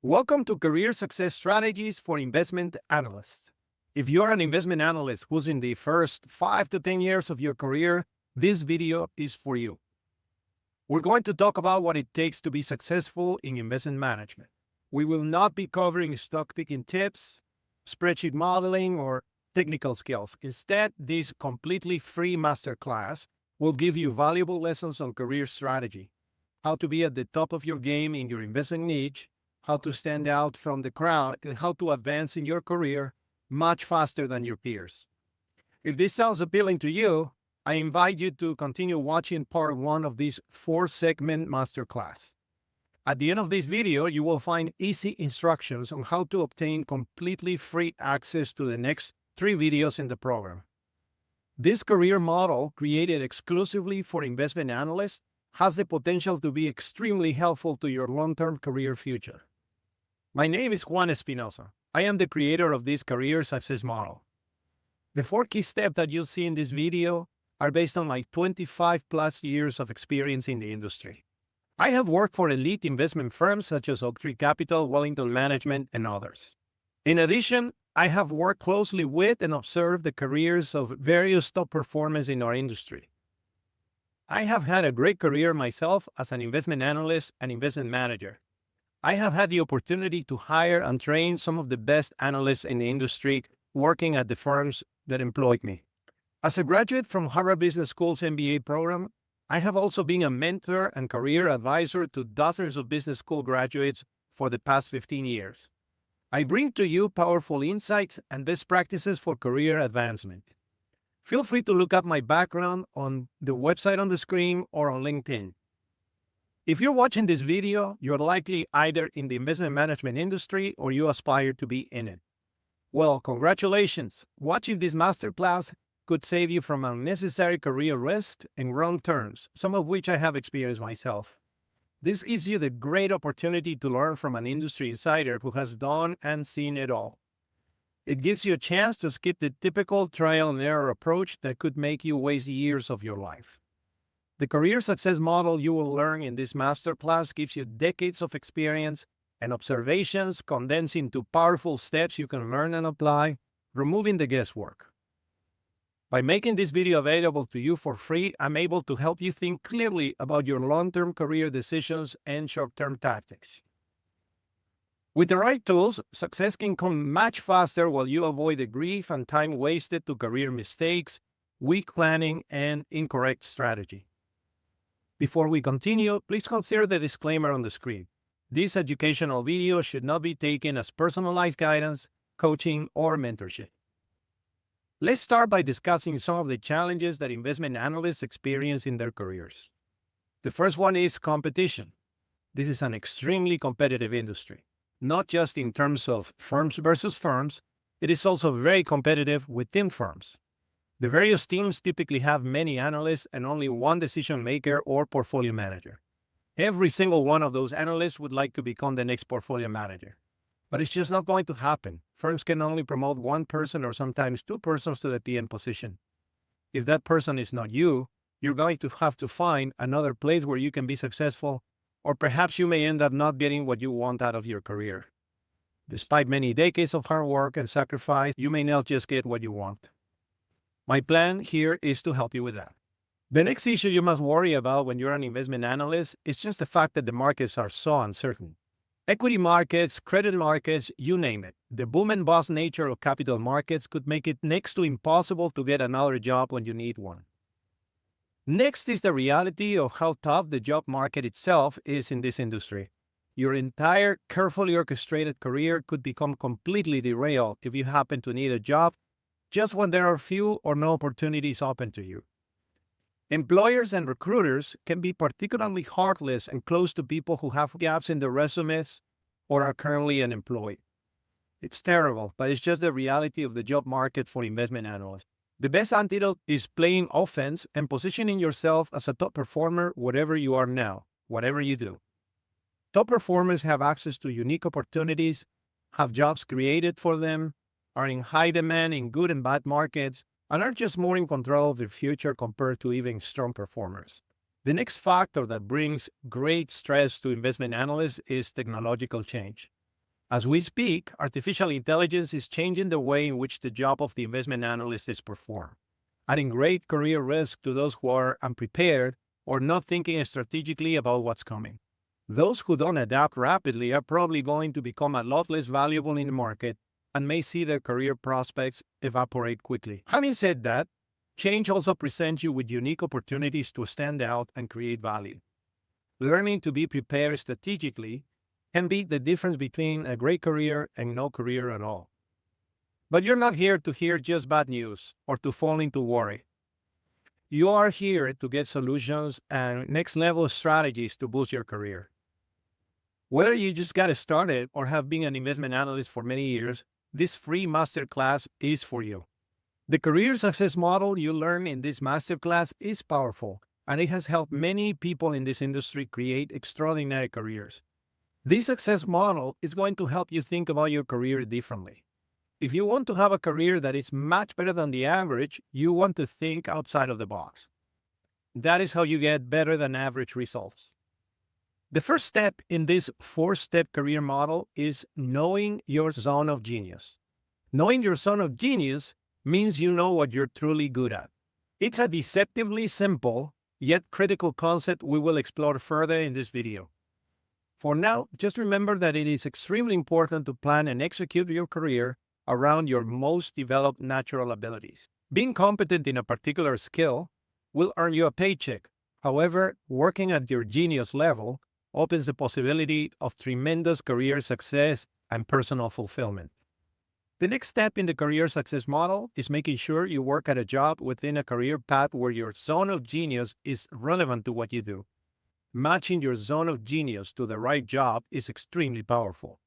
Welcome to Career Success Strategies for Investment Analysts. If you're an investment analyst who's in the first 5 to 10 years of your career, this video is for you. We're going to talk about what it takes to be successful in investment management. We will not be covering stock picking tips, spreadsheet modeling, or technical skills. Instead, this completely free masterclass will give you valuable lessons on career strategy, how to be at the top of your game in your investment niche, how to stand out from the crowd, and how to advance in your career much faster than your peers. If this sounds appealing to you, I invite you to continue watching part 1 of this 4-segment masterclass. At the end of this video, you will find easy instructions on how to obtain completely free access to the next 3 videos in the program. This career model, created exclusively for investment analysts, has the potential to be extremely helpful to your long-term career future. My name is Juan Espinoza. I am the creator of this career success model. The 4 key steps that you see in this video are based on my 25 plus years of experience in the industry. I have worked for elite investment firms such as Oaktree Capital, Wellington Management, and others. In addition, I have worked closely with and observed the careers of various top performers in our industry. I have had a great career myself as an investment analyst and investment manager. I have had the opportunity to hire and train some of the best analysts in the industry working at the firms that employed me. As a graduate from Harvard Business School's MBA program, I have also been a mentor and career advisor to dozens of business school graduates for the past 15 years. I bring to you powerful insights and best practices for career advancement. Feel free to look up my background on the website on the screen or on LinkedIn. If you're watching this video, you're likely either in the investment management industry or you aspire to be in it. Well, congratulations. Watching this masterclass could save you from unnecessary career risk and wrong turns, some of which I have experienced myself. This gives you the great opportunity to learn from an industry insider who has done and seen it all. It gives you a chance to skip the typical trial and error approach that could make you waste years of your life. The career success model you will learn in this masterclass gives you decades of experience and observations condensed into powerful steps you can learn and apply, removing the guesswork. By making this video available to you for free, I'm able to help you think clearly about your long-term career decisions and short-term tactics. With the right tools, success can come much faster while you avoid the grief and time wasted to career mistakes, weak planning, and incorrect strategy. Before we continue, please consider the disclaimer on the screen. This educational video should not be taken as personalized guidance, coaching, or mentorship. Let's start by discussing some of the challenges that investment analysts experience in their careers. The first one is competition. This is an extremely competitive industry, not just in terms of firms versus firms, it is also very competitive within firms. The various teams typically have many analysts and only one decision maker or portfolio manager. Every single one of those analysts would like to become the next portfolio manager. But it's just not going to happen. Firms can only promote one person or sometimes 2 persons to the PM position. If that person is not you, you're going to have to find another place where you can be successful, or perhaps you may end up not getting what you want out of your career. Despite many decades of hard work and sacrifice, you may not just get what you want. My plan here is to help you with that. The next issue you must worry about when you're an investment analyst is just the fact that the markets are so uncertain. Equity markets, credit markets, you name it. The boom and bust nature of capital markets could make it next to impossible to get another job when you need one. Next is the reality of how tough the job market itself is in this industry. Your entire carefully orchestrated career could become completely derailed if you happen to need a job just when there are few or no opportunities open to you. Employers and recruiters can be particularly heartless and close to people who have gaps in their resumes or are currently unemployed. It's terrible, but it's just the reality of the job market for investment analysts. The best antidote is playing offense and positioning yourself as a top performer wherever you are now, whatever you do. Top performers have access to unique opportunities, have jobs created for them, are in high demand in good and bad markets, and are just more in control of their future compared to even strong performers. The next factor that brings great stress to investment analysts is technological change. As we speak, artificial intelligence is changing the way in which the job of the investment analyst is performed, adding great career risk to those who are unprepared or not thinking strategically about what's coming. Those who don't adapt rapidly are probably going to become a lot less valuable in the market and may see their career prospects evaporate quickly. Having said that, change also presents you with unique opportunities to stand out and create value. Learning to be prepared strategically can be the difference between a great career and no career at all. But you're not here to hear just bad news or to fall into worry. You are here to get solutions and next level strategies to boost your career. Whether you just got started or have been an investment analyst for many years, this free masterclass is for you. The career success model you learn in this masterclass is powerful, and it has helped many people in this industry create extraordinary careers. This success model is going to help you think about your career differently. If you want to have a career that is much better than the average, you want to think outside of the box. That is how you get better than average results. The first step in this 4-step career model is knowing your zone of genius. Knowing your zone of genius means you know what you're truly good at. It's a deceptively simple, yet critical concept we will explore further in this video. For now, just remember that it is extremely important to plan and execute your career around your most developed natural abilities. Being competent in a particular skill will earn you a paycheck. However, working at your genius level opens the possibility of tremendous career success and personal fulfillment. The next step in the career success model is making sure you work at a job within a career path where your zone of genius is relevant to what you do. Matching your zone of genius to the right job is extremely powerful.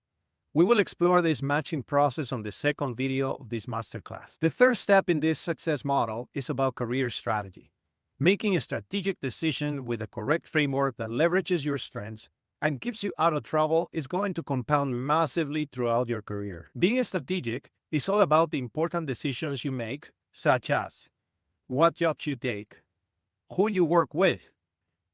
We will explore this matching process on the second video of this masterclass. The third step in this success model is about career strategy. Making a strategic decision with a correct framework that leverages your strengths and keeps you out of trouble is going to compound massively throughout your career. Being strategic is all about the important decisions you make, such as what jobs you take, who you work with,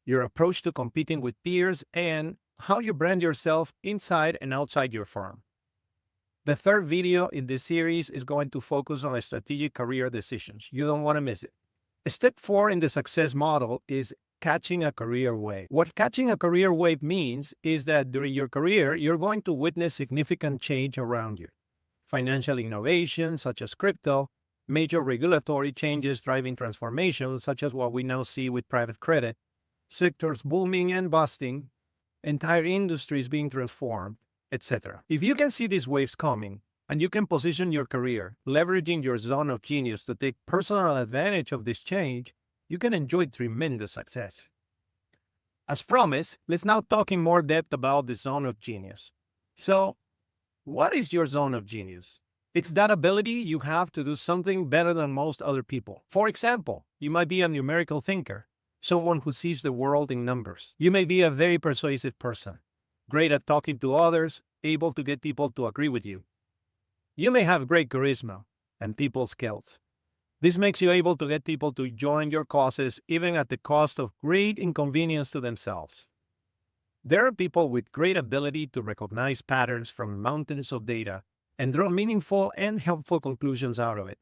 your approach to competing with peers, and how you brand yourself inside and outside your firm. The third video in this series is going to focus on strategic career decisions. You don't want to miss it. Step 4 in the success model is catching a career wave. What catching a career wave means is that during your career, you're going to witness significant change around you. Financial innovation, such as crypto, major regulatory changes driving transformations, such as what we now see with private credit, sectors booming and busting, entire industries being transformed, etc. If you can see these waves coming, and you can position your career, leveraging your zone of genius to take personal advantage of this change, you can enjoy tremendous success. As promised, let's now talk in more depth about the zone of genius. So, what is your zone of genius? It's that ability you have to do something better than most other people. For example, you might be a numerical thinker, someone who sees the world in numbers. You may be a very persuasive person, great at talking to others, able to get people to agree with you. You may have great charisma and people skills. This makes you able to get people to join your causes even at the cost of great inconvenience to themselves. There are people with great ability to recognize patterns from mountains of data and draw meaningful and helpful conclusions out of it.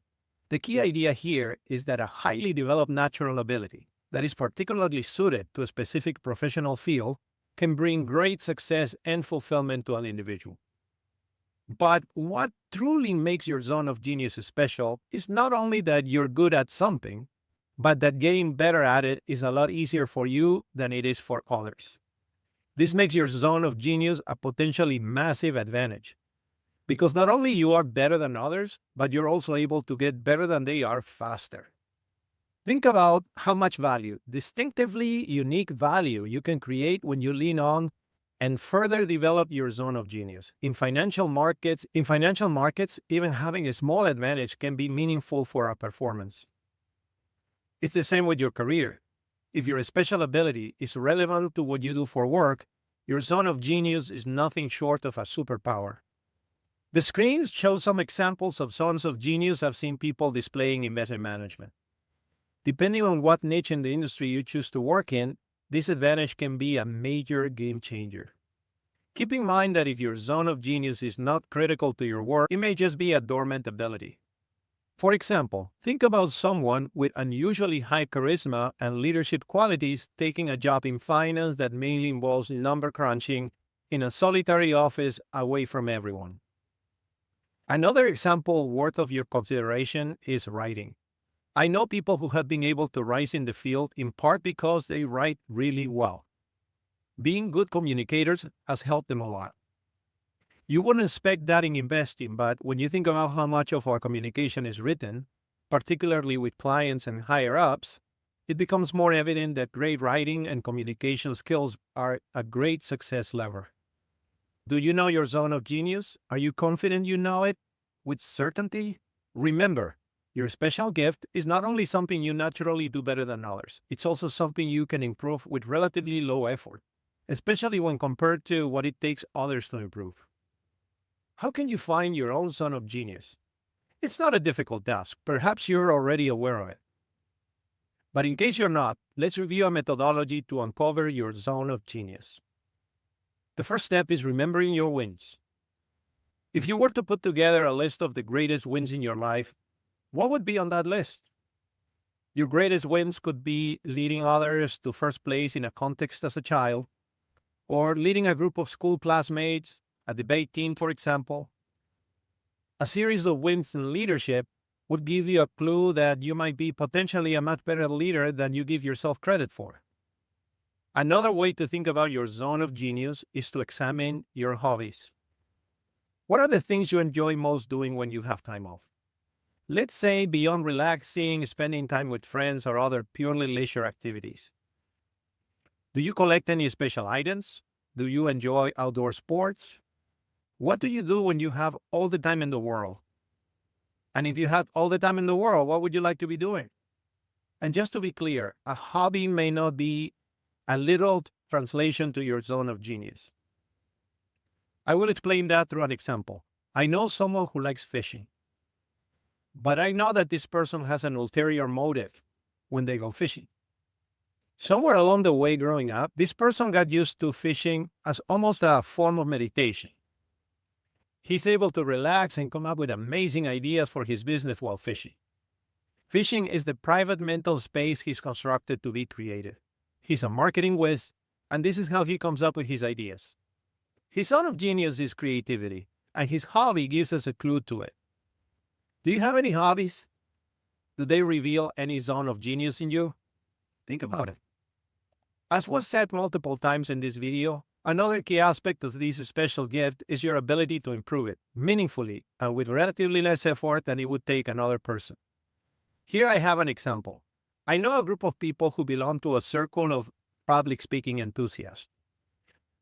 The key idea here is that a highly developed natural ability that is particularly suited to a specific professional field can bring great success and fulfillment to an individual. But what truly makes your zone of genius special is not only that you're good at something, but that getting better at it is a lot easier for you than it is for others. This makes your zone of genius a potentially massive advantage, because not only you are better than others, but you're also able to get better than they are faster. Think about how much value, distinctively unique value, you can create when you lean on and further develop your zone of genius. In financial markets, even having a small advantage can be meaningful for our performance. It's the same with your career. If your special ability is relevant to what you do for work, your zone of genius is nothing short of a superpower. The screens show some examples of zones of genius I've seen people displaying in investment management. Depending on what niche in the industry you choose to work in, this advantage can be a major game changer. Keep in mind that if your zone of genius is not critical to your work, it may just be a dormant ability. For example, think about someone with unusually high charisma and leadership qualities taking a job in finance that mainly involves number crunching in a solitary office away from everyone. Another example worth of your consideration is writing. I know people who have been able to rise in the field in part because they write really well. Being good communicators has helped them a lot. You wouldn't expect that in investing, but when you think about how much of our communication is written, particularly with clients and higher ups, it becomes more evident that great writing and communication skills are a great success lever. Do you know your zone of genius? Are you confident you know it with certainty? Remember, your special gift is not only something you naturally do better than others, it's also something you can improve with relatively low effort, especially when compared to what it takes others to improve. How can you find your own zone of genius? It's not a difficult task. Perhaps you're already aware of it. But in case you're not, let's review a methodology to uncover your zone of genius. The first step is remembering your wins. If you were to put together a list of the greatest wins in your life, what would be on that list? Your greatest wins could be leading others to first place in a contest as a child, or leading a group of school classmates, a debate team, for example. A series of wins in leadership would give you a clue that you might be potentially a much better leader than you give yourself credit for. Another way to think about your zone of genius is to examine your hobbies. What are the things you enjoy most doing when you have time off? Let's say beyond relaxing, spending time with friends, or other purely leisure activities. Do you collect any special items? Do you enjoy outdoor sports? What do you do when you have all the time in the world? And if you had all the time in the world, what would you like to be doing? And just to be clear, a hobby may not be a literal translation to your zone of genius. I will explain that through an example. I know someone who likes fishing, but I know that this person has an ulterior motive when they go fishing. Somewhere along the way growing up, this person got used to fishing as almost a form of meditation. He's able to relax and come up with amazing ideas for his business while fishing. Fishing is the private mental space he's constructed to be creative. He's a marketing whiz, and this is how he comes up with his ideas. His zone of genius is creativity, and his hobby gives us a clue to it. Do you have any hobbies? Do they reveal any zone of genius in you? Think about it. As was said multiple times in this video, another key aspect of this special gift is your ability to improve it meaningfully and with relatively less effort than it would take another person. Here I have an example. I know a group of people who belong to a circle of public speaking enthusiasts.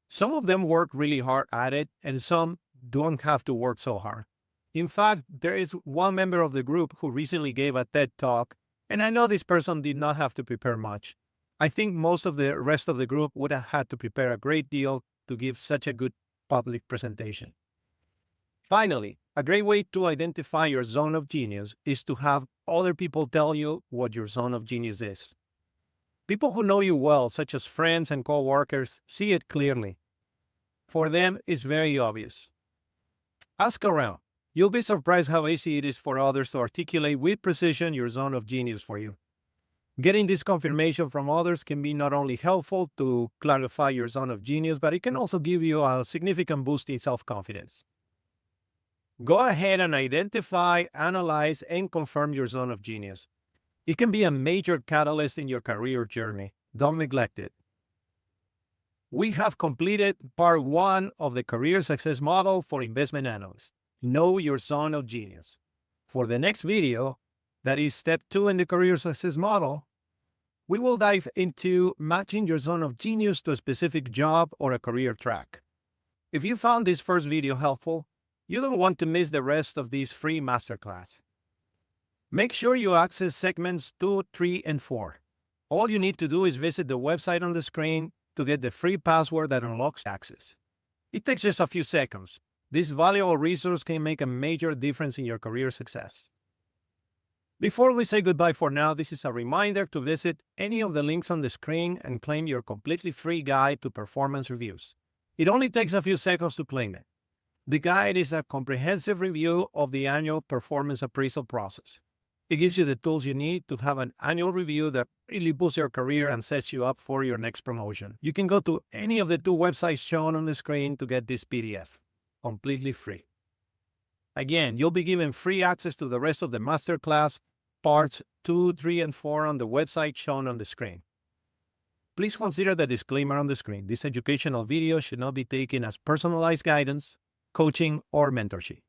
Some of them work really hard at it, and some don't have to work so hard. In fact, there is one member of the group who recently gave a TED Talk, and I know this person did not have to prepare much. I think most of the rest of the group would have had to prepare a great deal to give such a good public presentation. Finally, a great way to identify your zone of genius is to have other people tell you what your zone of genius is. People who know you well, such as friends and co-workers, see it clearly. For them, it's very obvious. Ask around. You'll be surprised how easy it is for others to articulate with precision your zone of genius for you. Getting this confirmation from others can be not only helpful to clarify your zone of genius, but it can also give you a significant boost in self-confidence. Go ahead and identify, analyze, and confirm your zone of genius. It can be a major catalyst in your career journey. Don't neglect it. We have completed part 1 of the career success model for investment analysts. Know your zone of genius. For the next video, that is step 2 in the career success model, we will dive into matching your zone of genius to a specific job or a career track. If you found this first video helpful, you don't want to miss the rest of this free masterclass. Make sure you access segments 2, 3, and 4. All you need to do is visit the website on the screen to get the free password that unlocks access. It takes just a few seconds. This valuable resource can make a major difference in your career success. Before we say goodbye for now, this is a reminder to visit any of the links on the screen and claim your completely free guide to performance reviews. It only takes a few seconds to claim it. The guide is a comprehensive review of the annual performance appraisal process. It gives you the tools you need to have an annual review that really boosts your career and sets you up for your next promotion. You can go to any of the two websites shown on the screen to get this PDF, completely free. Again, you'll be given free access to the rest of the masterclass, parts 2, 3, and 4 on the website shown on the screen. Please consider the disclaimer on the screen. This educational video should not be taken as personalized guidance, coaching, or mentorship.